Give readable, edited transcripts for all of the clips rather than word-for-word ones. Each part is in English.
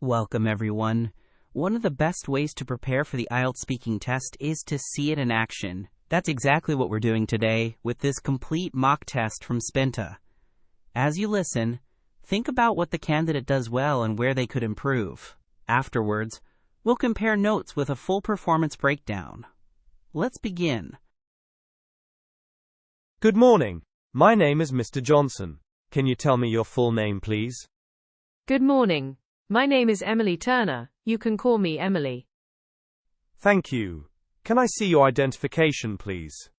Welcome, everyone. One of the best ways to prepare for the IELTS speaking test is to see it in action. That's exactly what we're doing today with this complete mock test from Spinta. As you listen, think about what the candidate does well and where they could improve. Afterwards, we'll compare notes with a full performance breakdown. Let's begin. Good morning. My name is Mr. Johnson. Can you tell me your full name, please? Good morning. My name is Emily Turner. You can call me Emily. Thank you. Can I see your identification, please?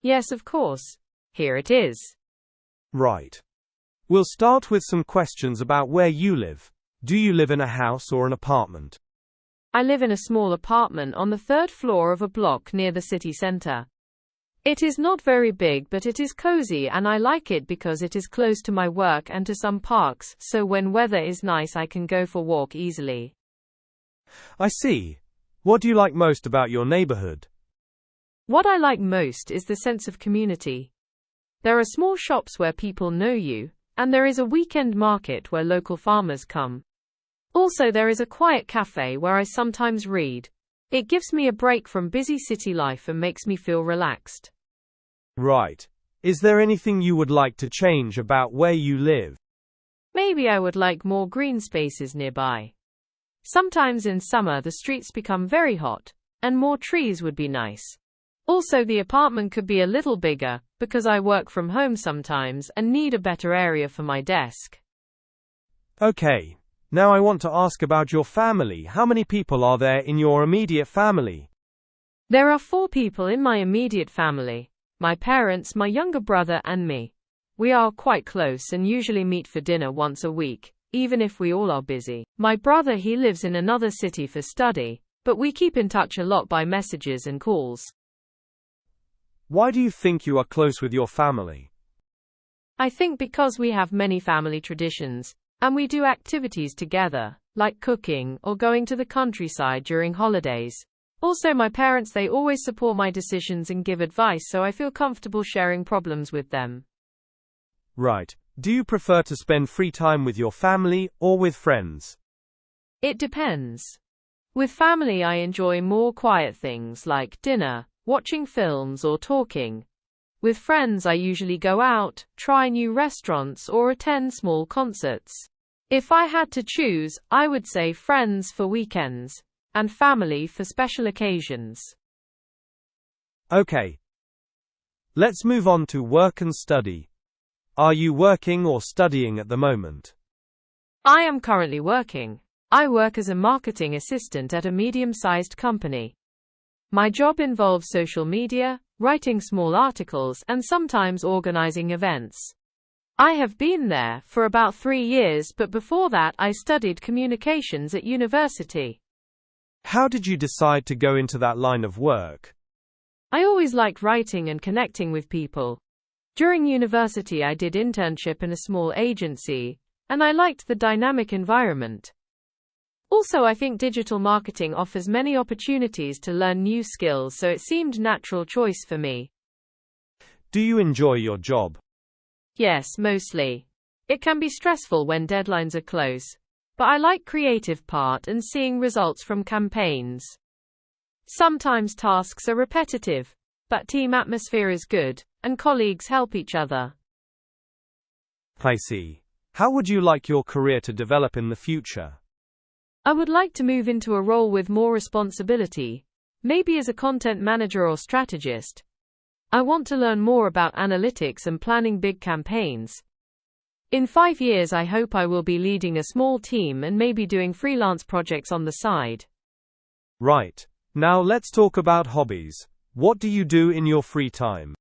Yes, of course. Here it is. Right. We'll start with some questions about where you live. Do you live in a house or an apartment? I live in a small apartment on the third floor of a block near the city centre. It is not very big, but it is cozy and I like it because it is close to my work and to some parks, so when weather is nice I can go for a walk easily. I see. What do you like most about your neighborhood? What I like most is the sense of community. There are small shops where people know you, and there is a weekend market where local farmers come. Also, there is a quiet cafe where I sometimes read. It gives me a break from busy city life and makes me feel relaxed. Right. Is there anything you would like to change about where you live? Maybe I would like more green spaces nearby. Sometimes in summer the streets become very hot, and more trees would be nice. Also, the apartment could be a little bigger, because I work from home sometimes and need a better area for my desk. Okay. Now I want to ask about your family. How many people are there in your immediate family? There are 4 people in my immediate family. My parents, my younger brother and me. We are quite close and usually meet for dinner once a week, even if we all are busy. My brother, he lives in another city for study, but we keep in touch a lot by messages and calls. Why do you think you are close with your family? I think because we have many family traditions, and we do activities together, like cooking or going to the countryside during holidays. Also, my parents, they always support my decisions and give advice, so I feel comfortable sharing problems with them. Right. Do you prefer to spend free time with your family or with friends? It depends. With family, I enjoy more quiet things like dinner, watching films or talking. With friends, I usually go out, try new restaurants or attend small concerts. If I had to choose, I would say friends for weekends, and family for special occasions. Okay. Let's move on to work and study. Are you working or studying at the moment? I am currently working. I work as a marketing assistant at a medium-sized company. My job involves social media, writing small articles, and sometimes organizing events. I have been there for about 3 years, but before that I studied communications at university. How did you decide to go into that line of work? I always liked writing and connecting with people. During university I did internship in a small agency, and I liked the dynamic environment. Also, I think digital marketing offers many opportunities to learn new skills, so it seemed a natural choice for me. Do you enjoy your job? Yes, mostly. It can be stressful when deadlines are close, but I like creative part and seeing results from campaigns. Sometimes tasks are repetitive, but team atmosphere is good, and colleagues help each other. I see. How would you like your career to develop in the future? I would like to move into a role with more responsibility, maybe as a content manager or strategist. I want to learn more about analytics and planning big campaigns. In 5 years, I hope I will be leading a small team and maybe doing freelance projects on the side. Right. Now let's talk about hobbies. What do you do in your free time?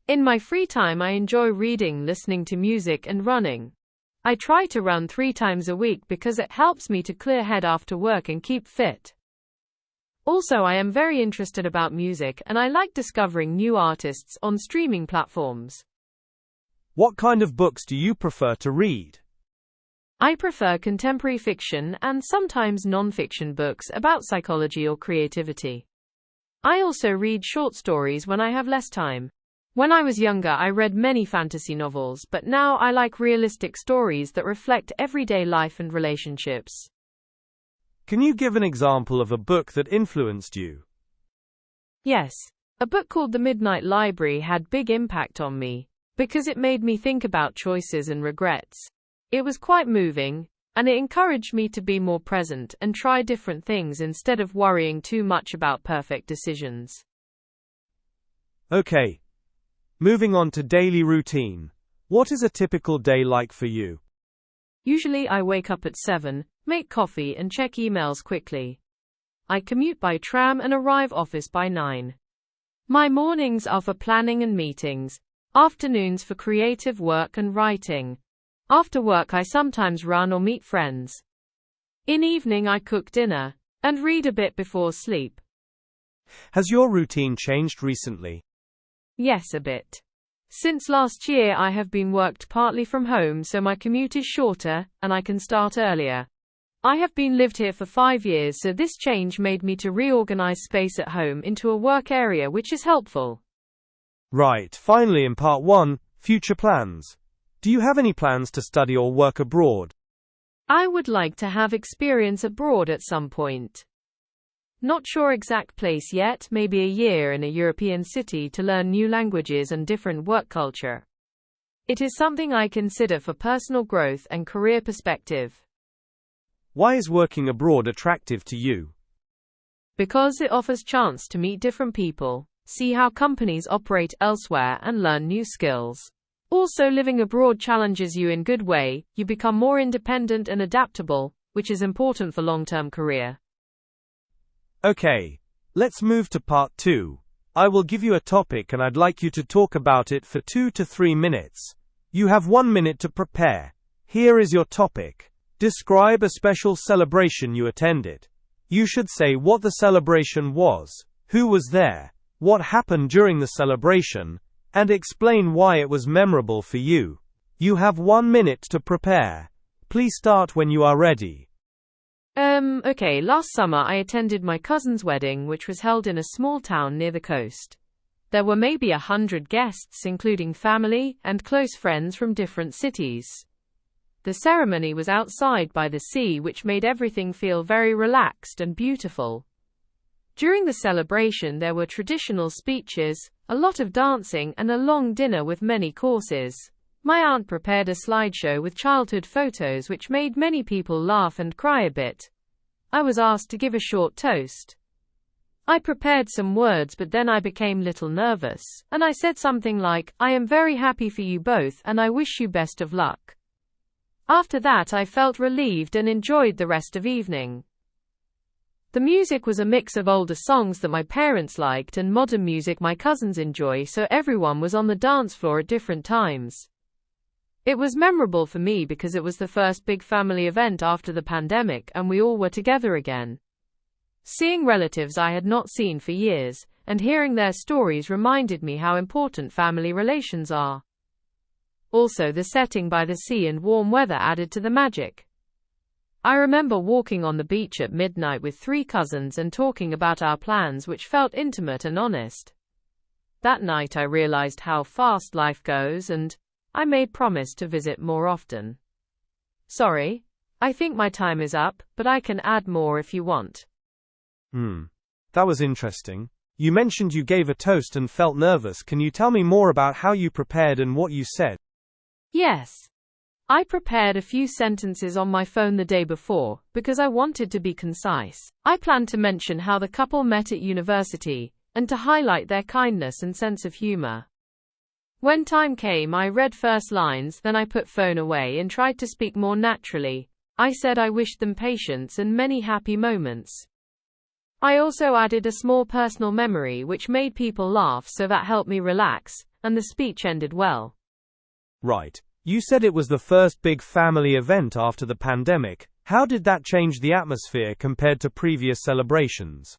In my free time, I enjoy reading, listening to music, and running. I try to run 3 times a week because it helps me to clear head after work and keep fit. Also, I am very interested about music and I like discovering new artists on streaming platforms. What kind of books do you prefer to read? I prefer contemporary fiction and sometimes non-fiction books about psychology or creativity. I also read short stories when I have less time. When I was younger, I read many fantasy novels, but now I like realistic stories that reflect everyday life and relationships. Can you give an example of a book that influenced you? Yes. A book called The Midnight Library had big impact on me, because it made me think about choices and regrets. It was quite moving, and it encouraged me to be more present and try different things instead of worrying too much about perfect decisions. Okay. Moving on to daily routine. What is a typical day like for you? Usually I wake up at 7, make coffee and check emails quickly. I commute by tram and arrive office by 9. My mornings are for planning and meetings, afternoons for creative work and writing. After work I sometimes run or meet friends. In evening I cook dinner and read a bit before sleep. Has your routine changed recently? Yes, a bit. Since last year I have been worked partly from home, so my commute is shorter and I can start earlier. I have been lived here for 5 years, so this change made me to reorganize space at home into a work area, which is helpful. Right, finally in part 1, future plans. Do you have any plans to study or work abroad? I would like to have experience abroad at some point. Not sure exact place yet, maybe a year in a European city to learn new languages and different work culture. It is something I consider for personal growth and career perspective. Why is working abroad attractive to you? Because it offers chance to meet different people, see how companies operate elsewhere and learn new skills. Also, living abroad challenges you in good way, you become more independent and adaptable, which is important for long-term career. Okay, let's move to part 2. I will give you a topic and I'd like you to talk about it for 2 to 3 minutes. You have 1 minute to prepare. Here is your topic. Describe a special celebration you attended. You should say what the celebration was, who was there, what happened during the celebration, and explain why it was memorable for you. You have 1 minute to prepare. Please start when you are ready. Okay, last summer I attended my cousin's wedding, which was held in a small town near the coast. There were maybe 100 guests, including family and close friends from different cities. The ceremony was outside by the sea, which made everything feel very relaxed and beautiful. During the celebration there were traditional speeches, a lot of dancing and a long dinner with many courses. My aunt prepared a slideshow with childhood photos which made many people laugh and cry a bit. I was asked to give a short toast. I prepared some words, but then I became a little nervous, and I said something like, "I am very happy for you both and I wish you best of luck." After that I felt relieved and enjoyed the rest of evening. The music was a mix of older songs that my parents liked and modern music my cousins enjoy, so everyone was on the dance floor at different times. It was memorable for me because it was the first big family event after the pandemic and we all were together again. Seeing relatives I had not seen for years, and hearing their stories reminded me how important family relations are. Also, the setting by the sea and warm weather added to the magic. I remember walking on the beach at midnight with 3 cousins and talking about our plans, which felt intimate and honest. That night I realized how fast life goes and I made promise to visit more often. Sorry, I think my time is up, but I can add more if you want. That was interesting. You mentioned you gave a toast and felt nervous. Can you tell me more about how you prepared and what you said? Yes. I prepared a few sentences on my phone the day before, because I wanted to be concise. I planned to mention how the couple met at university, and to highlight their kindness and sense of humor. When time came, I read first lines, then I put phone away and tried to speak more naturally. I said I wished them patience and many happy moments. I also added a small personal memory which made people laugh, so that helped me relax, and the speech ended well. Right. You said it was the first big family event after the pandemic. How did that change the atmosphere compared to previous celebrations?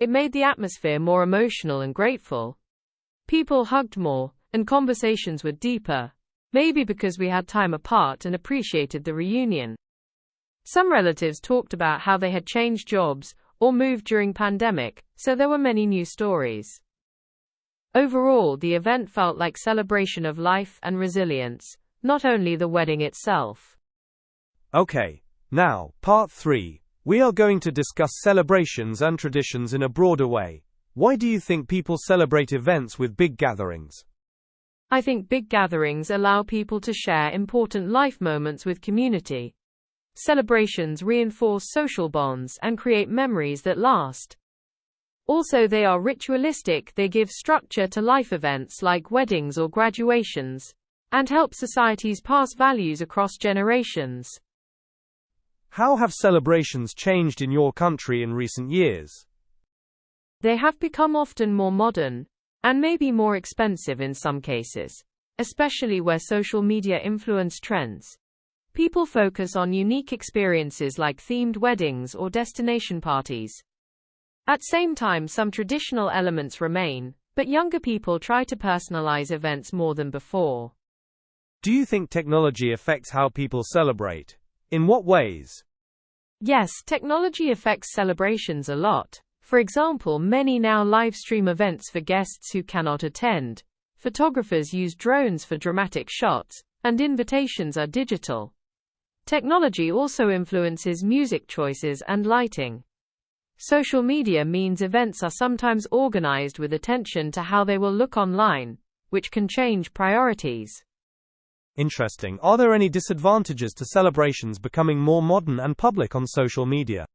It made the atmosphere more emotional and grateful. People hugged more, and conversations were deeper. Maybe because we had time apart and appreciated the reunion. Some relatives talked about how they had changed jobs or moved during pandemic, so there were many new stories. Overall, the event felt like celebration of life and resilience, not only the wedding itself. Okay, now, part 3. We are going to discuss celebrations and traditions in a broader way. Why do you think people celebrate events with big gatherings? I think big gatherings allow people to share important life moments with community. Celebrations reinforce social bonds and create memories that last. Also, they are ritualistic, they give structure to life events like weddings or graduations, and help societies pass values across generations. How have celebrations changed in your country in recent years? They have become often more modern, and maybe more expensive in some cases, especially where social media influence trends. People focus on unique experiences like themed weddings or destination parties. At the same time, some traditional elements remain, but younger people try to personalize events more than before. Do you think technology affects how people celebrate? In what ways? Yes, technology affects celebrations a lot. For example, many now live stream events for guests who cannot attend. Photographers use drones for dramatic shots, and invitations are digital. Technology also influences music choices and lighting. Social media means events are sometimes organized with attention to how they will look online, which can change priorities. Interesting. Are there any disadvantages to celebrations becoming more modern and public on social media?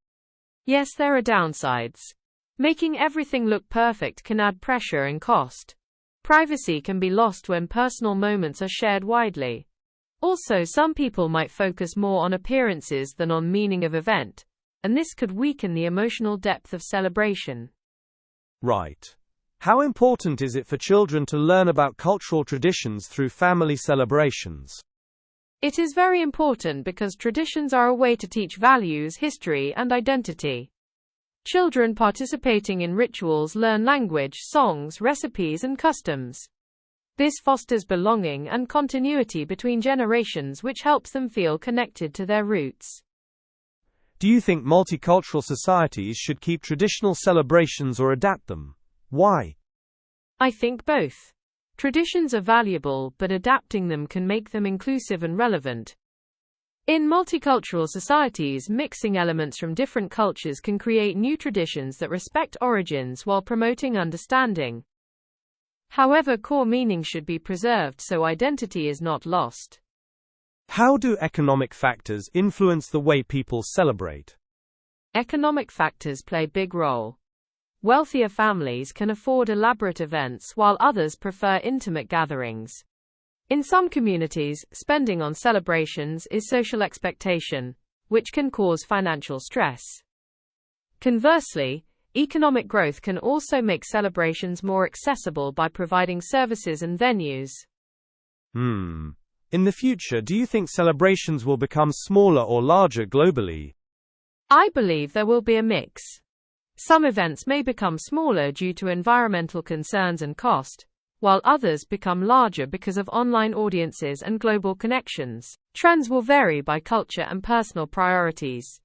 Yes, there are downsides. Making everything look perfect can add pressure and cost. Privacy can be lost when personal moments are shared widely. Also, some people might focus more on appearances than on meaning of event, and this could weaken the emotional depth of celebration. Right. How important is it for children to learn about cultural traditions through family celebrations? It is very important because traditions are a way to teach values, history, and identity. Children participating in rituals learn language, songs, recipes, and customs. This fosters belonging and continuity between generations, which helps them feel connected to their roots. Do you think multicultural societies should keep traditional celebrations or adapt them? Why? I think both. Traditions are valuable, but adapting them can make them inclusive and relevant. In multicultural societies, mixing elements from different cultures can create new traditions that respect origins while promoting understanding. However, core meaning should be preserved so identity is not lost. How do economic factors influence the way people celebrate? Economic factors play a big role. Wealthier families can afford elaborate events while others prefer intimate gatherings. In some communities, spending on celebrations is social expectation, which can cause financial stress. Conversely, economic growth can also make celebrations more accessible by providing services and venues. In the future, do you think celebrations will become smaller or larger globally? I believe there will be a mix. Some events may become smaller due to environmental concerns and cost, while others become larger because of online audiences and global connections. Trends will vary by culture and personal priorities.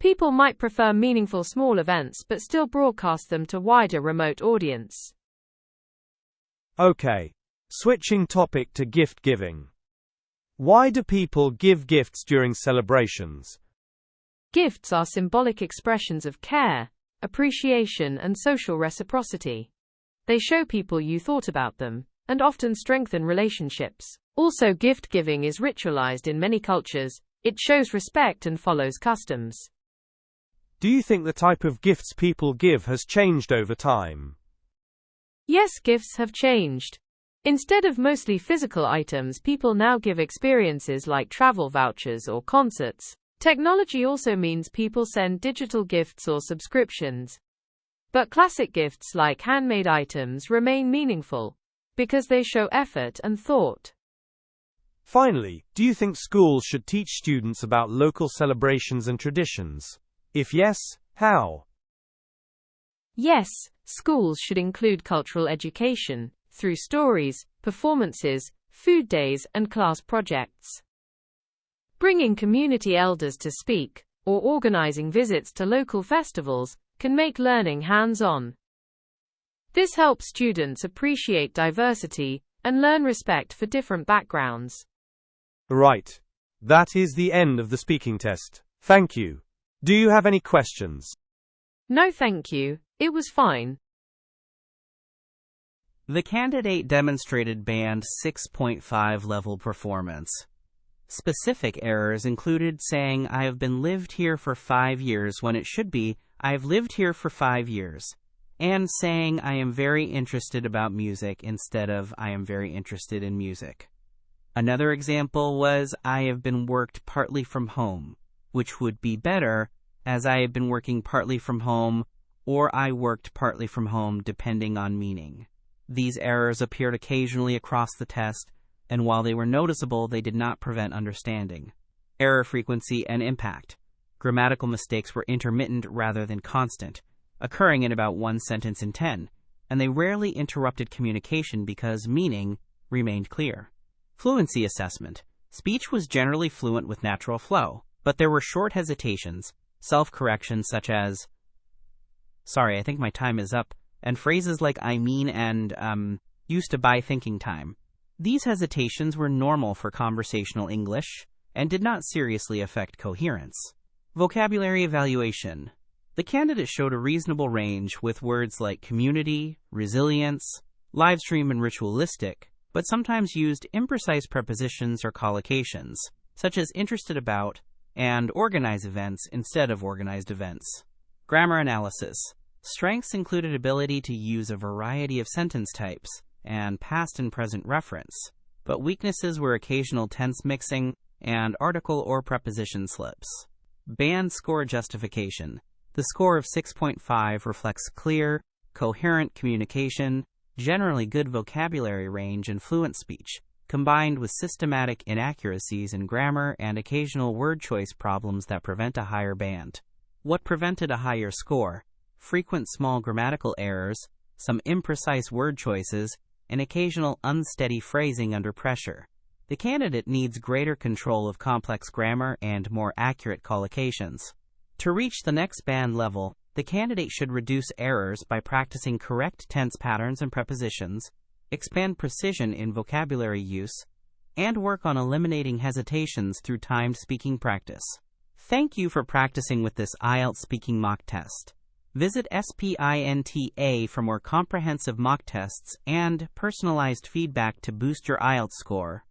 People might prefer meaningful small events but still broadcast them to wider remote audience. Okay. Switching topic to gift giving. Why do people give gifts during celebrations? Gifts are symbolic expressions of care, appreciation, and social reciprocity. They show people you thought about them, and often strengthen relationships. Also, gift giving is ritualized in many cultures. It shows respect and follows customs. Do you think the type of gifts people give has changed over time? Yes, gifts have changed. Instead of mostly physical items, people now give experiences like travel vouchers or concerts. Technology also means people send digital gifts or subscriptions. But classic gifts like handmade items remain meaningful because they show effort and thought. Finally, do you think schools should teach students about local celebrations and traditions? If yes, how? Yes, schools should include cultural education through stories, performances, food days, and class projects. Bringing community elders to speak, or organizing visits to local festivals, can make learning hands-on. This helps students appreciate diversity and learn respect for different backgrounds. Right. That is the end of the speaking test. Thank you. Do you have any questions? No, thank you. It was fine. The candidate demonstrated band 6.5 level performance. Specific errors included saying, I have been lived here for 5 years when it should be, I have lived here for 5 years, and saying, I am very interested about music instead of, I am very interested in music. Another example was, I have been worked partly from home, which would be better, as I have been working partly from home, or I worked partly from home depending on meaning. These errors appeared occasionally across the test, and while they were noticeable, they did not prevent understanding. Error frequency and impact. Grammatical mistakes were intermittent rather than constant, occurring in about 1 sentence in 10, and they rarely interrupted communication because meaning remained clear. Fluency assessment. Speech was generally fluent with natural flow, but there were short hesitations, self-corrections such as, sorry, I think my time is up, and phrases like I mean and, used to buy thinking time. These hesitations were normal for conversational English and did not seriously affect coherence. Vocabulary evaluation. The candidate showed a reasonable range with words like community, resilience, livestream, and ritualistic, but sometimes used imprecise prepositions or collocations, such as interested about and organize events instead of organized events. Grammar analysis. Strengths included ability to use a variety of sentence types and past and present reference, but weaknesses were occasional tense mixing and article or preposition slips. Band score justification. The score of 6.5 reflects clear, coherent communication, generally good vocabulary range and fluent speech, combined with systematic inaccuracies in grammar and occasional word choice problems that prevent a higher band. What prevented a higher score? Frequent small grammatical errors, some imprecise word choices, and occasional unsteady phrasing under pressure. The candidate needs greater control of complex grammar and more accurate collocations. To reach the next band level, the candidate should reduce errors by practicing correct tense patterns and prepositions, expand precision in vocabulary use, and work on eliminating hesitations through timed speaking practice. Thank you for practicing with this IELTS speaking mock test. Visit Spinta for more comprehensive mock tests and personalized feedback to boost your IELTS score.